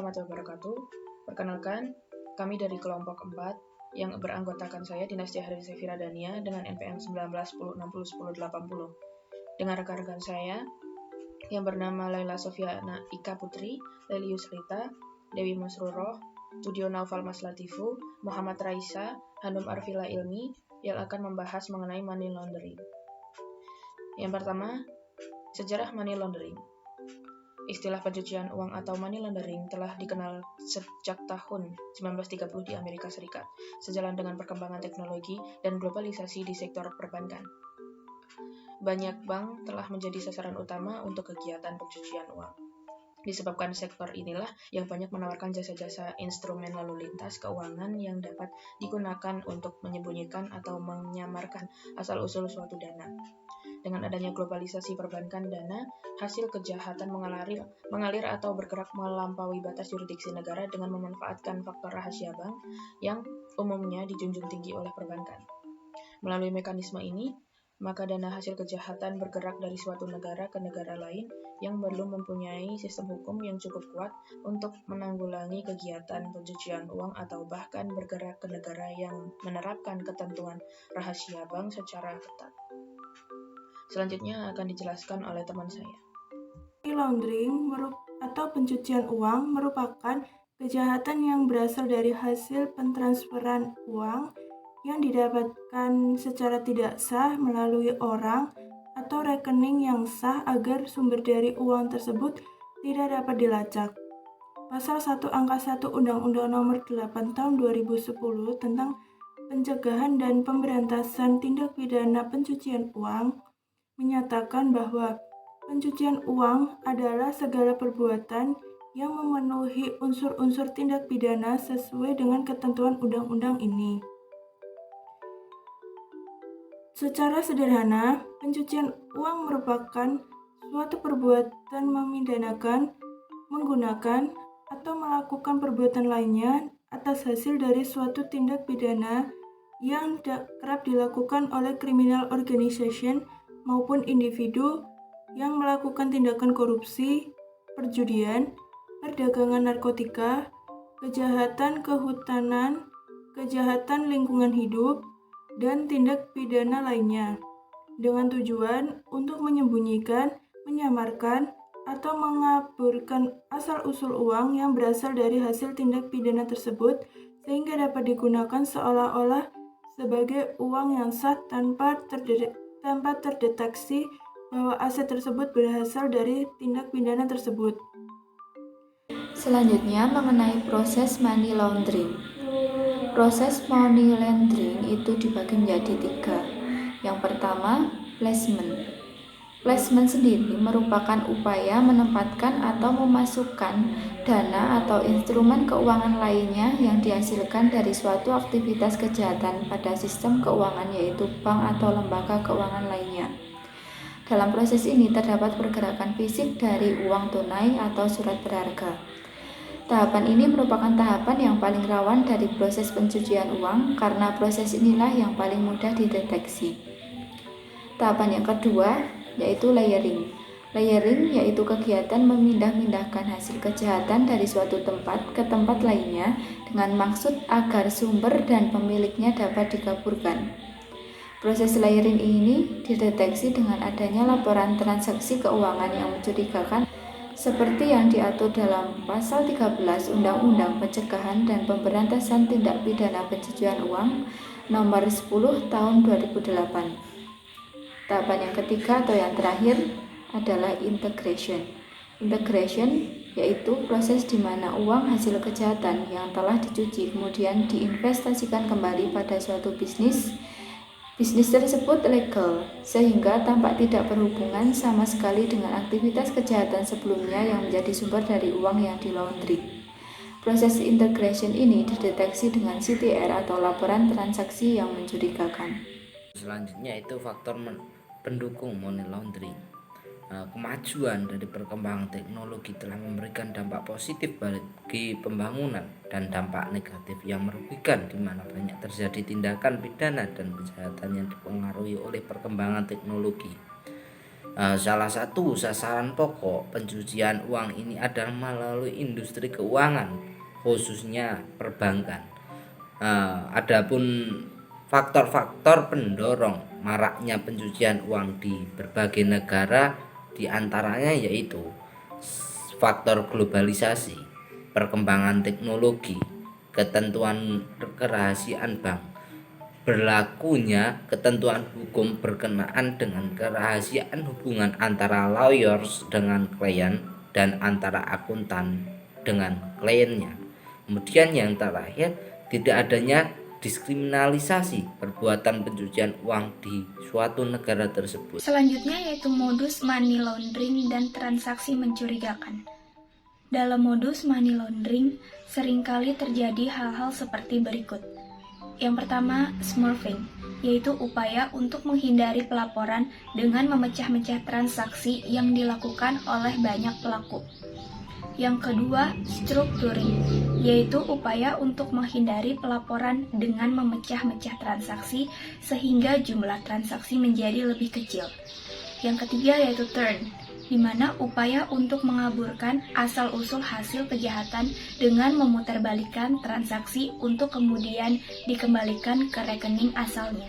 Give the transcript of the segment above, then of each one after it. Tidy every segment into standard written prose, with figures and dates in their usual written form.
warahmatullahi wabarakatuh. Perkenalkan, kami dari kelompok 4 yang beranggotakan saya Dinasti Hari Sefira Dania dengan NPM 1910601080 dengan rekan-rekan saya yang bernama Laila Sofiana Ika Putri, Leli Yusrita, Dewi Masruroh, Studio Naufal Mas Latifu, Muhammad Raisa, Hanum Arfila Ilmi yang akan membahas mengenai money laundering. Yang pertama, sejarah money laundering. Istilah pencucian uang atau money laundering telah dikenal sejak tahun 1930 di Amerika Serikat, sejalan dengan perkembangan teknologi dan globalisasi di sektor perbankan. Banyak bank telah menjadi sasaran utama untuk kegiatan pencucian uang. Disebabkan sektor inilah yang banyak menawarkan jasa-jasa instrumen lalu lintas keuangan yang dapat digunakan untuk menyembunyikan atau menyamarkan asal-usul suatu dana. Dengan adanya globalisasi perbankan dana, hasil kejahatan mengalir atau bergerak melampaui batas yurisdiksi negara dengan memanfaatkan faktor rahasia bank yang umumnya dijunjung tinggi oleh perbankan. Melalui mekanisme ini, maka dana hasil kejahatan bergerak dari suatu negara ke negara lain yang belum mempunyai sistem hukum yang cukup kuat untuk menanggulangi kegiatan pencucian uang atau bahkan bergerak ke negara yang menerapkan ketentuan rahasia bank secara ketat. Selanjutnya akan dijelaskan oleh teman saya. Money laundering atau pencucian uang merupakan kejahatan yang berasal dari hasil pentransferan uang yang didapatkan secara tidak sah melalui orang atau rekening yang sah agar sumber dari uang tersebut tidak dapat dilacak. Pasal 1 Angka 1 Undang-Undang Nomor 8 Tahun 2010 tentang Pencegahan dan Pemberantasan Tindak Pidana Pencucian Uang menyatakan bahwa pencucian uang adalah segala perbuatan yang memenuhi unsur-unsur tindak pidana sesuai dengan ketentuan undang-undang ini. Secara sederhana, pencucian uang merupakan suatu perbuatan memidanakan, menggunakan, atau melakukan perbuatan lainnya atas hasil dari suatu tindak pidana yang kerap dilakukan oleh criminal organization maupun individu yang melakukan tindakan korupsi, perjudian, perdagangan narkotika, kejahatan kehutanan, kejahatan lingkungan hidup, dan tindak pidana lainnya, dengan tujuan untuk menyembunyikan, menyamarkan, atau mengaburkan asal-usul uang yang berasal dari hasil tindak pidana tersebut sehingga dapat digunakan seolah-olah sebagai uang yang sah tanpa terdeteksi bahwa aset tersebut berasal dari tindak pidana tersebut. Selanjutnya mengenai proses money laundering. Proses money laundering itu dibagi menjadi 3. Yang pertama, placement. Placement sendiri merupakan upaya menempatkan atau memasukkan dana atau instrumen keuangan lainnya yang dihasilkan dari suatu aktivitas kejahatan pada sistem keuangan yaitu bank atau lembaga keuangan lainnya. Dalam proses ini terdapat pergerakan fisik dari uang tunai atau surat berharga. Tahapan ini merupakan tahapan yang paling rawan dari proses pencucian uang karena proses inilah yang paling mudah dideteksi. Tahapan yang kedua yaitu layering. Layering yaitu kegiatan memindah-mindahkan hasil kejahatan dari suatu tempat ke tempat lainnya dengan maksud agar sumber dan pemiliknya dapat dikaburkan. Proses layering ini dideteksi dengan adanya laporan transaksi keuangan yang mencurigakan seperti yang diatur dalam Pasal 13 Undang-Undang Pencegahan dan Pemberantasan Tindak Pidana Pencucian Uang Nomor 10 Tahun 2008. Tahapan yang ketiga atau yang terakhir adalah integration. Integration yaitu proses di mana uang hasil kejahatan yang telah dicuci kemudian diinvestasikan kembali pada suatu bisnis. Bisnis tersebut legal, sehingga tampak tidak berhubungan sama sekali dengan aktivitas kejahatan sebelumnya yang menjadi sumber dari uang yang dilaundry. Proses integration ini dideteksi dengan CTR atau laporan transaksi yang mencurigakan. Selanjutnya itu faktor pendukung money laundering. Kemajuan dari perkembangan teknologi telah memberikan dampak positif bagi pembangunan dan dampak negatif yang merugikan di mana banyak terjadi tindakan pidana dan kejahatan yang dipengaruhi oleh perkembangan teknologi. Salah satu sasaran pokok pencucian uang ini adalah melalui industri keuangan, khususnya perbankan. Adapun faktor-faktor pendorong maraknya pencucian uang di berbagai negara diantaranya yaitu faktor globalisasi, perkembangan teknologi, ketentuan kerahasiaan bank, berlakunya ketentuan hukum berkenaan dengan kerahasiaan hubungan antara lawyers dengan klien dan antara akuntan dengan kliennya. Kemudian yang terakhir, tidak adanya diskriminalisasi perbuatan pencucian uang di suatu negara tersebut. Selanjutnya yaitu modus money laundering dan transaksi mencurigakan. Dalam modus money laundering, seringkali terjadi hal-hal seperti berikut. Yang pertama, smurfing, yaitu upaya untuk menghindari pelaporan dengan memecah-mecah transaksi yang dilakukan oleh banyak pelaku. Yang kedua, structuring, yaitu upaya untuk menghindari pelaporan dengan memecah-mecah transaksi sehingga jumlah transaksi menjadi lebih kecil. Yang ketiga yaitu turn, di mana upaya untuk mengaburkan asal-usul hasil kejahatan dengan memutarbalikkan transaksi untuk kemudian dikembalikan ke rekening asalnya.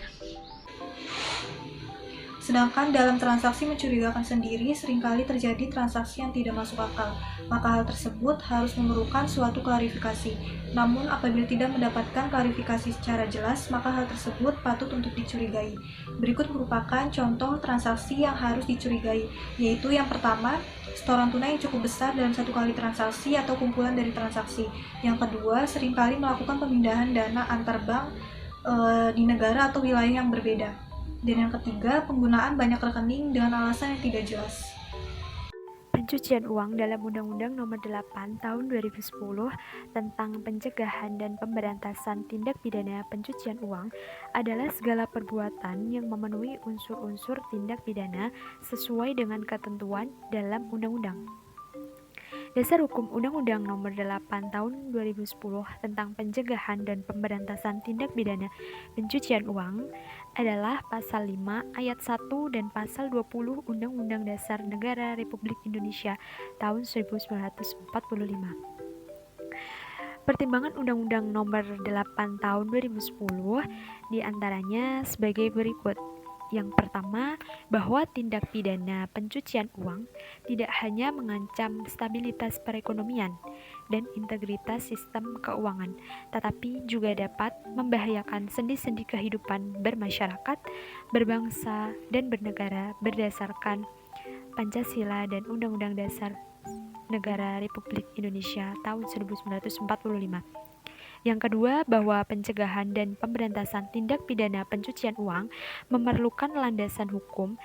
Sedangkan dalam transaksi mencurigakan sendiri seringkali terjadi transaksi yang tidak masuk akal, maka hal tersebut harus memerlukan suatu klarifikasi. Namun apabila tidak mendapatkan klarifikasi secara jelas, maka hal tersebut patut untuk dicurigai. Berikut merupakan contoh transaksi yang harus dicurigai, yaitu yang pertama, setoran tunai yang cukup besar dalam satu kali transaksi atau kumpulan dari transaksi. Yang kedua, seringkali melakukan pemindahan dana antar bank di negara atau wilayah yang berbeda. Dan yang ketiga, penggunaan banyak rekening dengan alasan yang tidak jelas. Pencucian uang dalam Undang-Undang Nomor 8 Tahun 2010 tentang Pencegahan dan Pemberantasan Tindak Pidana Pencucian Uang adalah segala perbuatan yang memenuhi unsur-unsur tindak pidana sesuai dengan ketentuan dalam undang-undang. Dasar Hukum Undang-Undang Nomor 8 Tahun 2010 tentang Pencegahan dan Pemberantasan Tindak Pidana Pencucian Uang adalah Pasal 5 Ayat 1 dan Pasal 20 Undang-Undang Dasar Negara Republik Indonesia tahun 1945. Pertimbangan Undang-Undang Nomor 8 Tahun 2010 diantaranya sebagai berikut. Yang pertama, bahwa tindak pidana pencucian uang tidak hanya mengancam stabilitas perekonomian dan integritas sistem keuangan, tetapi juga dapat membahayakan sendi-sendi kehidupan bermasyarakat, berbangsa, dan bernegara berdasarkan Pancasila dan Undang-Undang Dasar Negara Republik Indonesia tahun 1945. Yang kedua, bahwa pencegahan dan pemberantasan tindak pidana pencucian uang memerlukan landasan hukum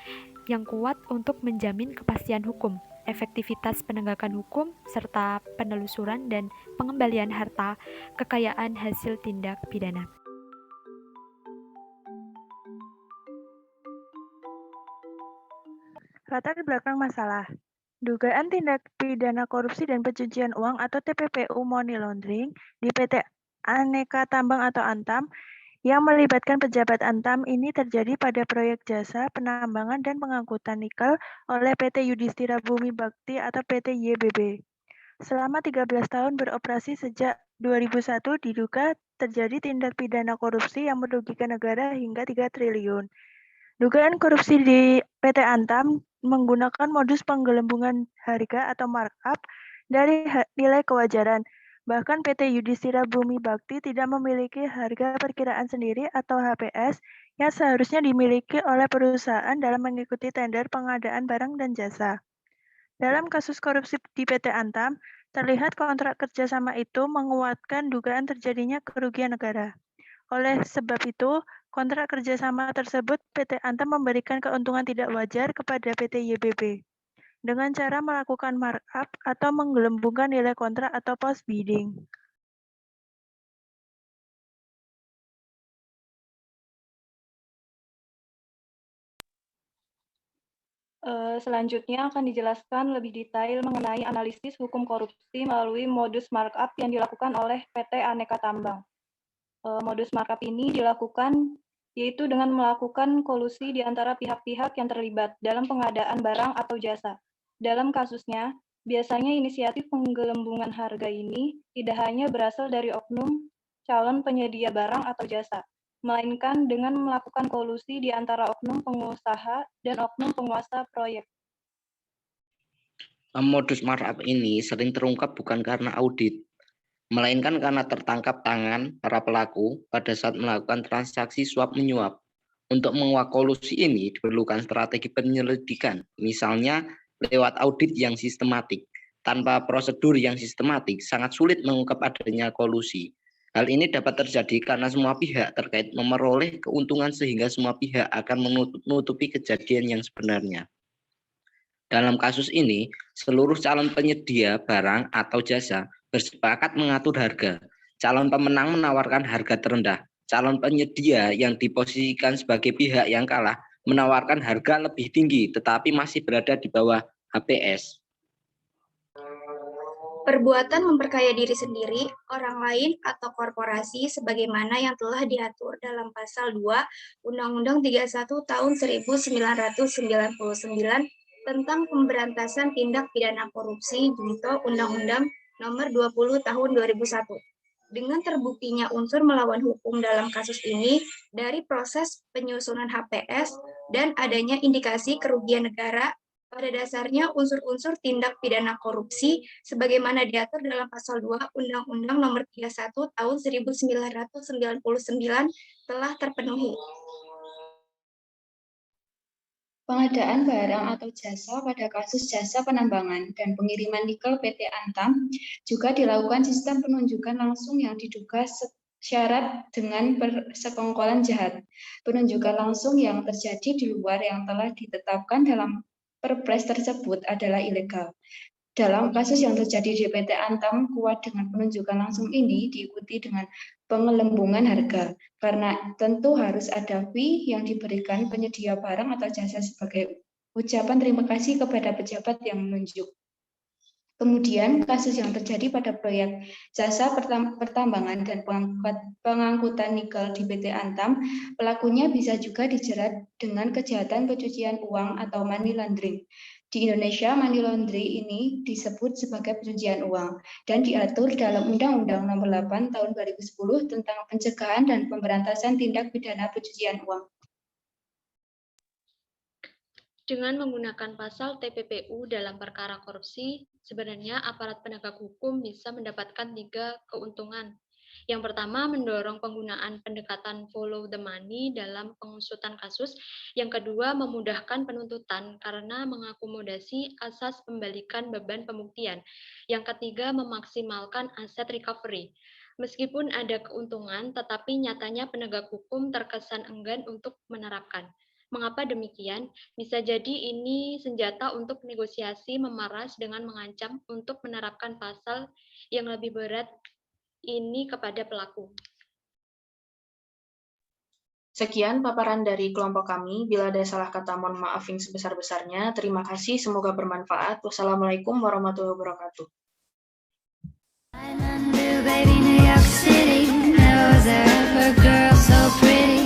yang kuat untuk menjamin kepastian hukum, efektivitas penegakan hukum, serta penelusuran dan pengembalian harta kekayaan hasil tindak pidana. Latar belakang masalah. Dugaan tindak pidana korupsi dan pencucian uang atau TPPU money laundering di PT Aneka Tambang atau Antam yang melibatkan pejabat Antam ini terjadi pada proyek jasa penambangan dan pengangkutan nikel oleh PT Yudhistira Bumi Bakti atau PT YBB. Selama 13 tahun beroperasi sejak 2001 diduga terjadi tindak pidana korupsi yang merugikan negara hingga 3 triliun. Dugaan korupsi di PT Antam menggunakan modus penggelembungan harga atau markup dari nilai kewajaran. Bahkan PT Yudhistira Bumi Bakti tidak memiliki harga perkiraan sendiri atau HPS yang seharusnya dimiliki oleh perusahaan dalam mengikuti tender pengadaan barang dan jasa. Dalam kasus korupsi di PT Antam, terlihat kontrak kerjasama itu menguatkan dugaan terjadinya kerugian negara. Oleh sebab itu, kontrak kerjasama tersebut PT Antam memberikan keuntungan tidak wajar kepada PT YBB dengan cara melakukan markup atau menggelembungkan nilai kontrak atau post bidding. Selanjutnya akan dijelaskan lebih detail mengenai analisis hukum korupsi melalui modus markup yang dilakukan oleh PT Aneka Tambang. Modus markup ini dilakukan yaitu dengan melakukan kolusi di antara pihak-pihak yang terlibat dalam pengadaan barang atau jasa. Dalam kasusnya, biasanya inisiatif penggelembungan harga ini tidak hanya berasal dari oknum calon penyedia barang atau jasa, melainkan dengan melakukan kolusi di antara oknum pengusaha dan oknum penguasa proyek. Modus markup ini sering terungkap bukan karena audit, melainkan karena tertangkap tangan para pelaku pada saat melakukan transaksi suap-menyuap. Untuk menguak kolusi ini diperlukan strategi penyelidikan, misalnya lewat audit yang sistematik. Tanpa prosedur yang sistematik, sangat sulit mengungkap adanya kolusi. Hal ini dapat terjadi karena semua pihak terkait memperoleh keuntungan sehingga semua pihak akan menutupi kejadian yang sebenarnya. Dalam kasus ini, seluruh calon penyedia barang atau jasa bersepakat mengatur harga. Calon pemenang menawarkan harga terendah. Calon penyedia yang diposisikan sebagai pihak yang kalah menawarkan harga lebih tinggi tetapi masih berada di bawah HPS. Perbuatan memperkaya diri sendiri, orang lain, atau korporasi sebagaimana yang telah diatur dalam Pasal 2 Undang-Undang 31 Tahun 1999 tentang Pemberantasan Tindak Pidana Korupsi junto Undang-Undang Nomor 20 Tahun 2001. Dengan terbuktinya unsur melawan hukum dalam kasus ini dari proses penyusunan HPS dan adanya indikasi kerugian negara, pada dasarnya unsur-unsur tindak pidana korupsi sebagaimana diatur dalam Pasal 2 Undang-Undang Nomor 31 Tahun 1999 telah terpenuhi. Pengadaan barang atau jasa pada kasus jasa penambangan dan pengiriman nikel PT Antam juga dilakukan sistem penunjukan langsung yang diduga syarat dengan persekongkolan jahat. Penunjukan langsung yang terjadi di luar yang telah ditetapkan dalam Perpres tersebut adalah ilegal. Dalam kasus yang terjadi di PT Antam, kuat dengan penunjukan langsung ini diikuti dengan pengelembungan harga, karena tentu harus ada fee yang diberikan penyedia barang atau jasa sebagai ucapan terima kasih kepada pejabat yang menunjuk. Kemudian, kasus yang terjadi pada proyek jasa pertambangan dan pengangkutan nikel di PT Antam, pelakunya bisa juga dijerat dengan kejahatan pencucian uang atau money laundering. Di Indonesia, money laundering ini disebut sebagai pencucian uang dan diatur dalam Undang-Undang Nomor 8 Tahun 2010 tentang pencegahan dan pemberantasan tindak pidana pencucian uang. Dengan menggunakan pasal TPPU dalam perkara korupsi, sebenarnya aparat penegak hukum bisa mendapatkan 3 keuntungan. Yang pertama, mendorong penggunaan pendekatan follow the money dalam pengusutan kasus. Yang kedua, memudahkan penuntutan karena mengakomodasi asas pembalikan beban pembuktian. Yang ketiga, memaksimalkan aset recovery. Meskipun ada keuntungan, tetapi nyatanya penegak hukum terkesan enggan untuk menerapkan. Mengapa demikian? Bisa jadi ini senjata untuk negosiasi memeras dengan mengancam untuk menerapkan pasal yang lebih berat ini kepada pelaku. Sekian paparan dari kelompok kami. Bila ada salah kata, mohon maaf yang sebesar-besarnya. Terima kasih, semoga bermanfaat. Wassalamualaikum warahmatullahi wabarakatuh. Baby, New York City, there was a girl so pretty.